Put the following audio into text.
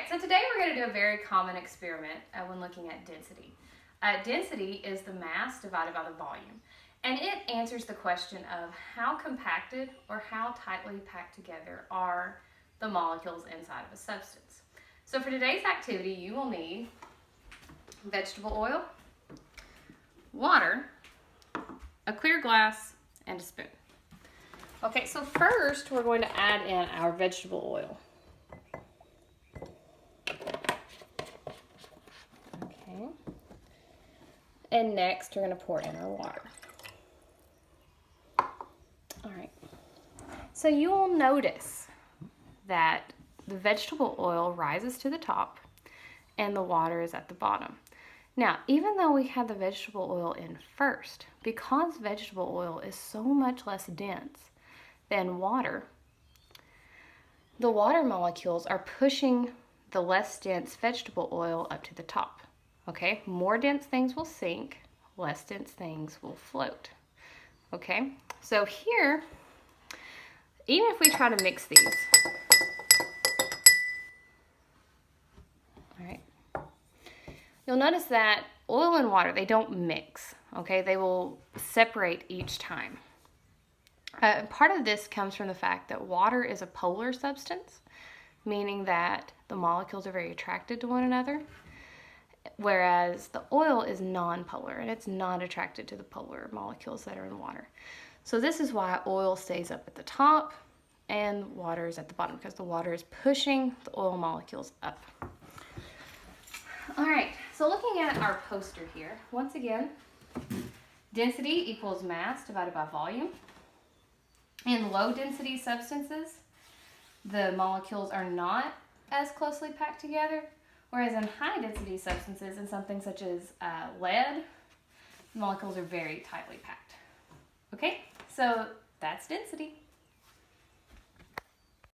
so today we're going to do a very common experiment when looking at density. Density is the mass divided by the volume, and it answers the question of how compacted or how tightly packed together are the molecules inside of a substance. So for today's activity, you will need vegetable oil, water, a clear glass, and a spoon. Okay, so first we're going to add in our vegetable oil. Okay. And next we're going to pour in our water. All right. So you will notice that the vegetable oil rises to the top and the water is at the bottom. Now, even though we had the vegetable oil in first, because vegetable oil is so much less dense than water, the water molecules are pushing the less dense vegetable oil up to the top. Okay, more dense things will sink, less dense things will float. Okay, so here, even if we try to mix these, all right, you'll notice that oil and water, they don't mix, okay? They will separate each time. Part of this comes from the fact that water is a polar substance, meaning that the molecules are very attracted to one another, whereas the oil is non-polar and it's not attracted to the polar molecules that are in water. So this is why oil stays up at the top and water is at the bottom, because the water is pushing the oil molecules up. All right, so looking at our poster here, once again, density equals mass divided by volume. In low density substances, the molecules are not as closely packed together, whereas in high density substances, in something such as lead, the molecules are very tightly packed. Okay, so that's density.